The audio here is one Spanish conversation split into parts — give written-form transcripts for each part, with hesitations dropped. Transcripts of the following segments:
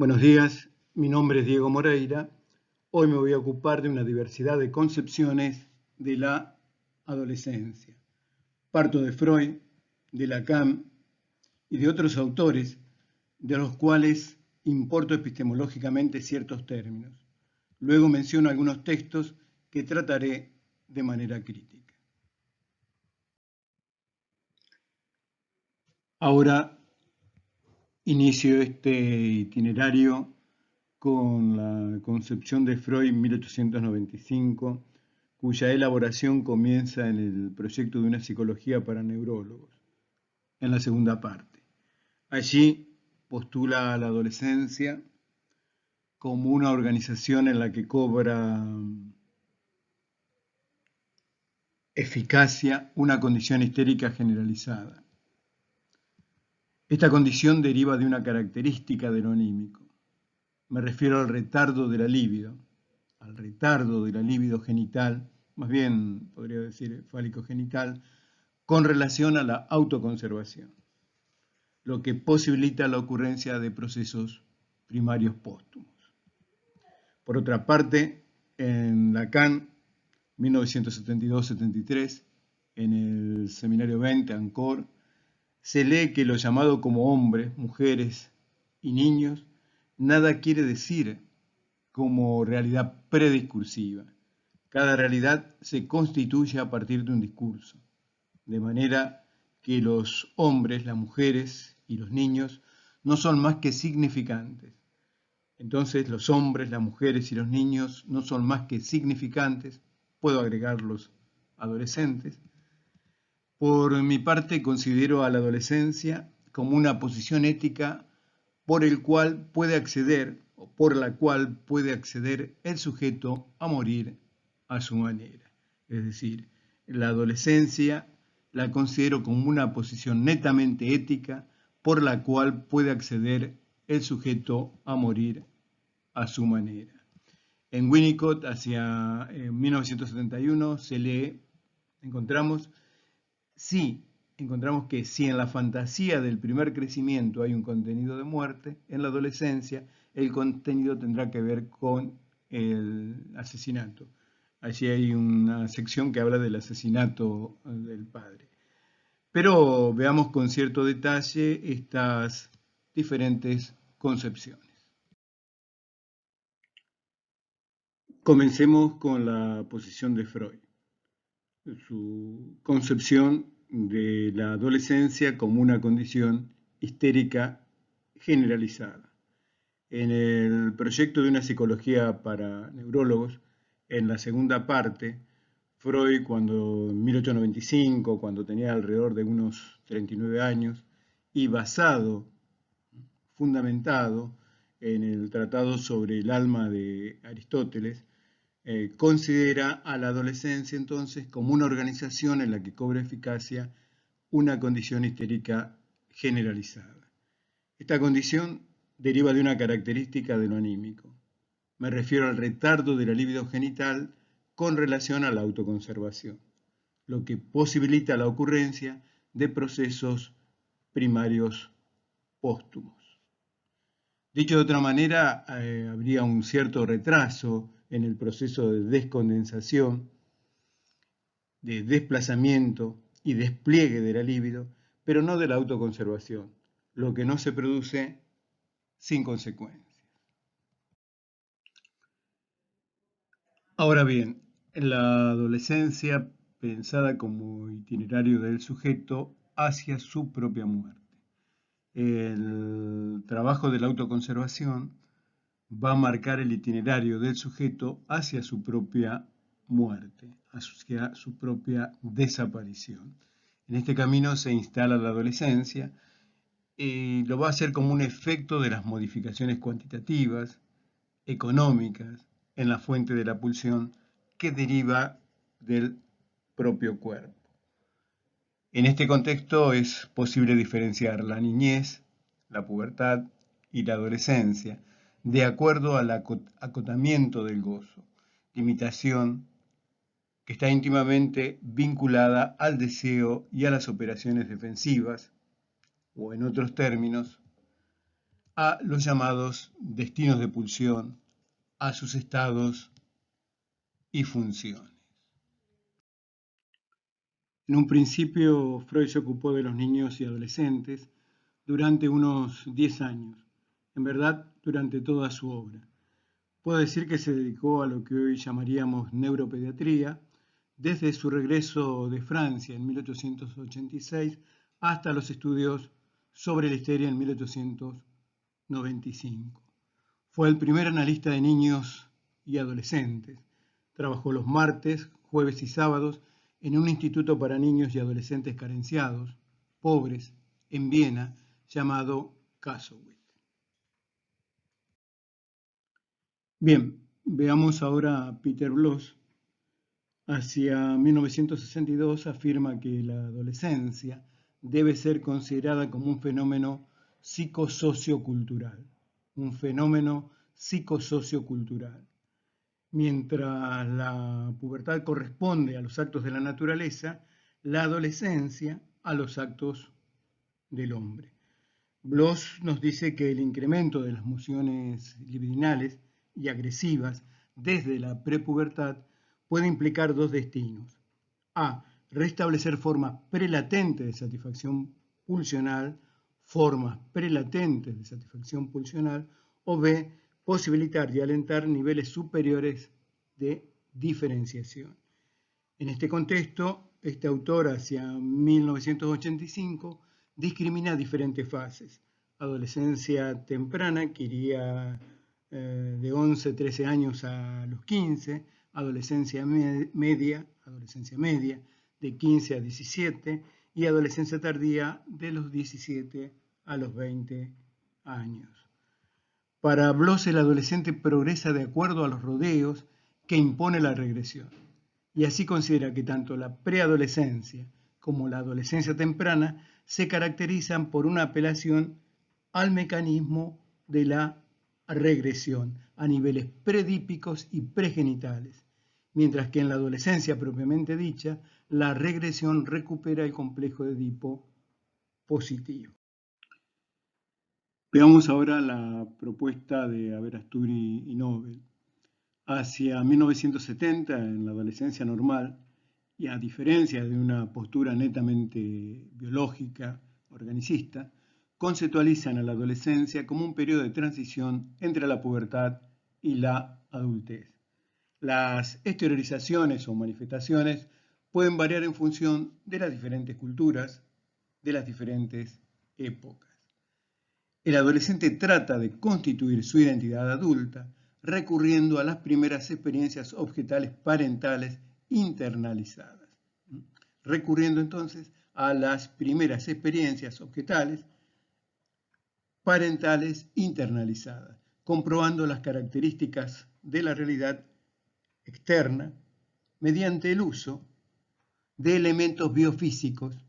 Buenos días, mi nombre es Diego Moreira. Hoy me voy a ocupar de una diversidad de concepciones de la adolescencia. Parto de Freud, de Lacan y de otros autores de los cuales importo epistemológicamente ciertos términos. Luego menciono algunos textos que trataré de manera crítica. Ahora inicio este itinerario con la concepción de Freud en 1895, cuya elaboración comienza en el proyecto de una psicología para neurólogos, en la segunda parte. Allí postula a la adolescencia como una organización en la que cobra eficacia una condición histérica generalizada. Esta condición deriva de una característica de lo anímico. Me refiero al retardo de la libido, genital, más bien podría decir fálico-genital, con relación a la autoconservación, lo que posibilita la ocurrencia de procesos primarios póstumos. Por otra parte, en Lacan, 1972-73, en el Seminario 20, Ancor, se lee que lo llamado como hombres, mujeres y niños nada quiere decir como realidad prediscursiva. Cada realidad se constituye a partir de un discurso, de manera que los hombres, las mujeres y los niños no son más que significantes. Entonces los hombres, las mujeres y los niños no son más que significantes, puedo agregar los adolescentes. Por mi parte considero a la adolescencia como una posición ética por la cual puede acceder el sujeto a morir a su manera. Es decir, la adolescencia la considero como una posición netamente ética por la cual puede acceder el sujeto a morir a su manera. En Winnicott, hacia 1971, encontramos que si en la fantasía del primer crecimiento hay un contenido de muerte, en la adolescencia el contenido tendrá que ver con el asesinato. Allí hay una sección que habla del asesinato del padre. Pero veamos con cierto detalle estas diferentes concepciones. Comencemos con la posición de Freud, su concepción de la adolescencia como una condición histérica generalizada. En el proyecto de una psicología para neurólogos, en la segunda parte, Freud, en 1895, cuando tenía alrededor de unos 39 años, y fundamentado en el Tratado sobre el alma de Aristóteles, considera a la adolescencia entonces como una organización en la que cobra eficacia una condición histérica generalizada. Esta condición deriva de una característica de lo anímico. Me refiero al retardo de la libido genital con relación a la autoconservación, lo que posibilita la ocurrencia de procesos primarios póstumos. Dicho de otra manera, habría un cierto retraso en el proceso de descondensación, de desplazamiento y despliegue de la libido, pero no de la autoconservación, lo que no se produce sin consecuencias. Ahora bien, la adolescencia pensada como itinerario del sujeto hacia su propia muerte. El trabajo de la autoconservación va a marcar el itinerario del sujeto hacia su propia muerte, hacia su propia desaparición. En este camino se instala la adolescencia y lo va a hacer como un efecto de las modificaciones cuantitativas, económicas, en la fuente de la pulsión que deriva del propio cuerpo. En este contexto es posible diferenciar la niñez, la pubertad y la adolescencia de acuerdo al acotamiento del gozo, limitación que está íntimamente vinculada al deseo y a las operaciones defensivas, o en otros términos, a los llamados destinos de pulsión, a sus estados y funciones. En un principio, Freud se ocupó de los niños y adolescentes durante unos 10 años, en verdad durante toda su obra. Puedo decir que se dedicó a lo que hoy llamaríamos neuropediatría, desde su regreso de Francia en 1886 hasta los estudios sobre la histeria en 1895. Fue el primer analista de niños y adolescentes. Trabajó los martes, jueves y sábados en un instituto para niños y adolescentes carenciados, pobres, en Viena, llamado Kassowitz. Bien, veamos ahora a Peter Bloss. Hacia 1962 afirma que la adolescencia debe ser considerada como un fenómeno psicosociocultural. Un fenómeno psicosociocultural. Mientras la pubertad corresponde a los actos de la naturaleza, la adolescencia a los actos del hombre. Bloss nos dice que el incremento de las emociones libidinales y agresivas desde la prepubertad puede implicar dos destinos. A. Restablecer formas prelatentes de satisfacción pulsional, o B. Posibilitar y alentar niveles superiores de diferenciación. En este contexto, este autor hacia 1985 discrimina diferentes fases. Adolescencia temprana, que iría de 11, 13 años a los 15, adolescencia media, de 15 a 17, y adolescencia tardía de los 17 a los 20 años. Para Bloss, el adolescente progresa de acuerdo a los rodeos que impone la regresión, y así considera que tanto la preadolescencia como la adolescencia temprana se caracterizan por una apelación al mecanismo de la regresión a niveles predípicos y pregenitales, mientras que en la adolescencia propiamente dicha, la regresión recupera el complejo de Edipo positivo. Veamos ahora la propuesta de Aberasturi y Nobel. Hacia 1970, en la adolescencia normal, y a diferencia de una postura netamente biológica, organicista, conceptualizan a la adolescencia como un periodo de transición entre la pubertad y la adultez. Las exteriorizaciones o manifestaciones pueden variar en función de las diferentes culturas, de las diferentes épocas. El adolescente trata de constituir su identidad adulta recurriendo a las primeras experiencias objetales parentales internalizadas. Recurriendo entonces a las primeras experiencias objetales parentales internalizadas, comprobando las características de la realidad externa mediante el uso de elementos biofísicos.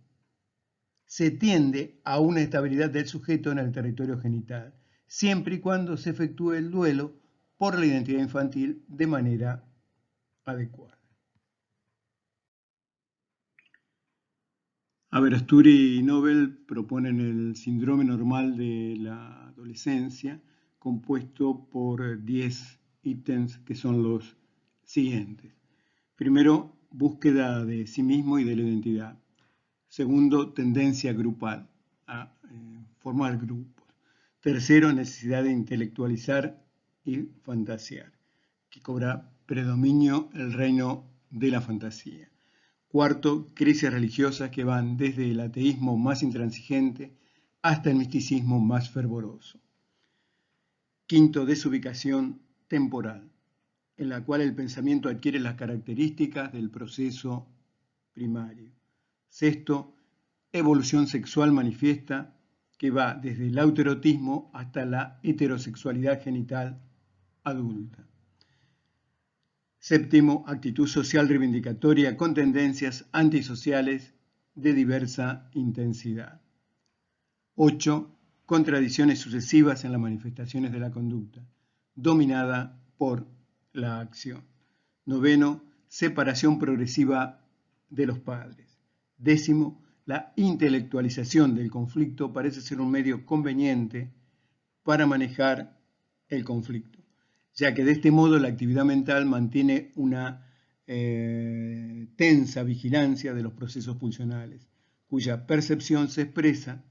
Se tiende a una estabilidad del sujeto en el territorio genital, siempre y cuando se efectúe el duelo por la identidad infantil de manera adecuada. Aberasturi y Nobel proponen el síndrome normal de la adolescencia, compuesto por 10 ítems que son los siguientes. Primero, búsqueda de sí mismo y de la identidad. Segundo, tendencia grupal, a formar grupos. Tercero, necesidad de intelectualizar y fantasear, que cobra predominio el reino de la fantasía. Cuarto, crisis religiosas que van desde el ateísmo más intransigente hasta el misticismo más fervoroso. Quinto, desubicación temporal, en la cual el pensamiento adquiere las características del proceso primario. Sexto, evolución sexual manifiesta que va desde el autoerotismo hasta la heterosexualidad genital adulta. Séptimo, actitud social reivindicatoria con tendencias antisociales de diversa intensidad. 8. Contradicciones sucesivas en las manifestaciones de la conducta, dominada por la acción. 9. Separación progresiva de los padres. 10. La intelectualización del conflicto parece ser un medio conveniente para manejar el conflicto, ya que de este modo la actividad mental mantiene una tensa vigilancia de los procesos pulsionales, cuya percepción se expresa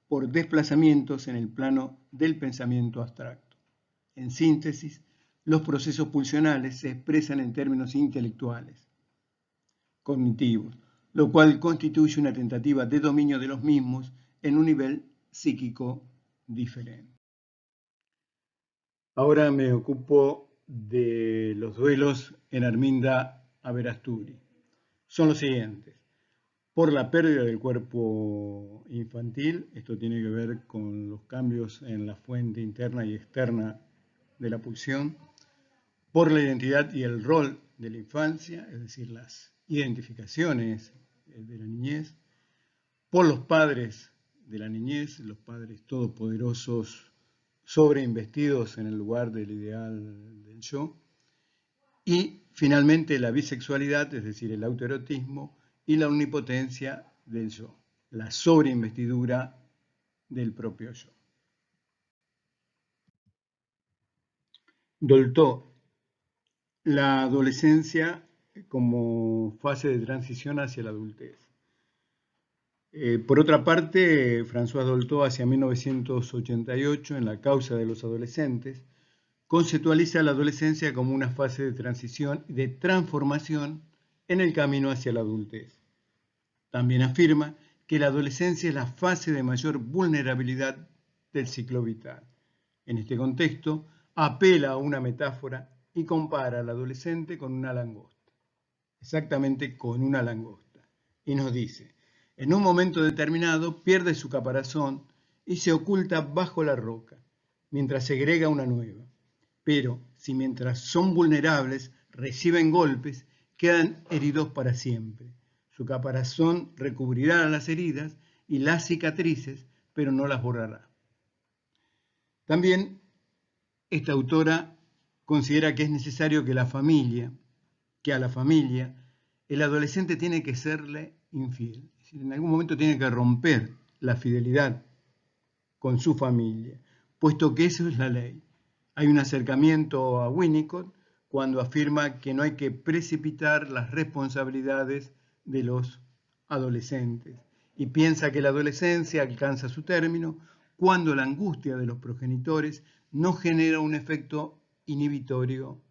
por desplazamientos en el plano del pensamiento abstracto. En síntesis, los procesos pulsionales se expresan en términos intelectuales, cognitivos, lo cual constituye una tentativa de dominio de los mismos en un nivel psíquico diferente. Ahora me ocupo de los duelos en Arminda Averasturi. Son los siguientes. Por la pérdida del cuerpo infantil, esto tiene que ver con los cambios en la fuente interna y externa de la pulsión. Por la identidad y el rol de la infancia, es decir, las identificaciones de la niñez. Por los padres de la niñez, los padres todopoderosos sobreinvestidos en el lugar del ideal del yo. Y finalmente la bisexualidad, es decir, el autoerotismo y la omnipotencia del yo, la sobreinvestidura del propio yo. Dolto, la adolescencia como fase de transición hacia la adultez. Por otra parte, François Dolto, hacia 1988, en La causa de los adolescentes, conceptualiza la adolescencia como una fase de transición y de transformación en el camino hacia la adultez. También afirma que la adolescencia es la fase de mayor vulnerabilidad del ciclo vital. En este contexto, apela a una metáfora y compara al adolescente con una langosta, exactamente con una langosta, y nos dice: en un momento determinado pierde su caparazón y se oculta bajo la roca, mientras segrega una nueva. Pero si mientras son vulnerables reciben golpes, quedan heridos para siempre. Su caparazón recubrirá las heridas y las cicatrices, pero no las borrará. También esta autora considera que es necesario que a la familia, el adolescente tiene que serle infiel. Es decir, en algún momento tiene que romper la fidelidad con su familia, puesto que eso es la ley. Hay un acercamiento a Winnicott cuando afirma que no hay que precipitar las responsabilidades de los adolescentes y piensa que la adolescencia alcanza su término cuando la angustia de los progenitores no genera un efecto inhibitorio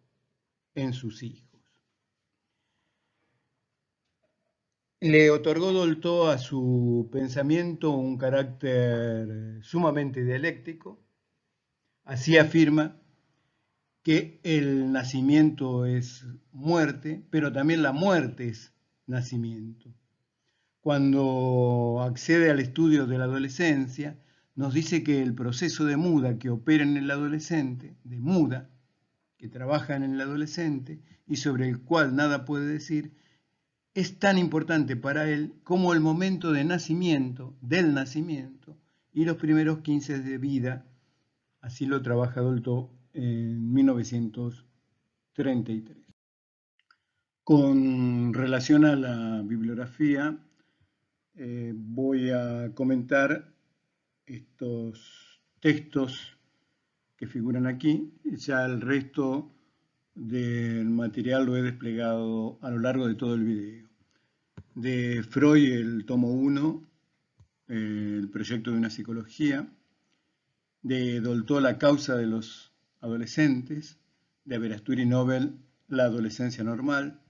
en sus hijos. Le otorgó Dolto a su pensamiento un carácter sumamente dialéctico. Así afirma que el nacimiento es muerte, pero también la muerte es nacimiento. Cuando accede al estudio de la adolescencia, nos dice que el proceso de muda que opera en el adolescente, de muda, que trabaja en el adolescente y sobre el cual nada puede decir, es tan importante para él como el momento de nacimiento, del nacimiento, y los primeros 15 de vida. Así lo trabaja Dolto en 1933. Con relación a la bibliografía, voy a comentar estos textos que figuran aquí. Ya el resto del material lo he desplegado a lo largo de todo el video. De Freud, el tomo 1, el proyecto de una psicología. De Dolto, La causa de los adolescentes. De Averasturi Nobel, La adolescencia normal.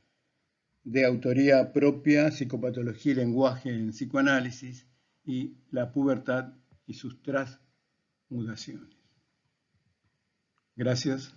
De autoría propia, Psicopatología y lenguaje en psicoanálisis, y La pubertad y sus transmutaciones. Gracias.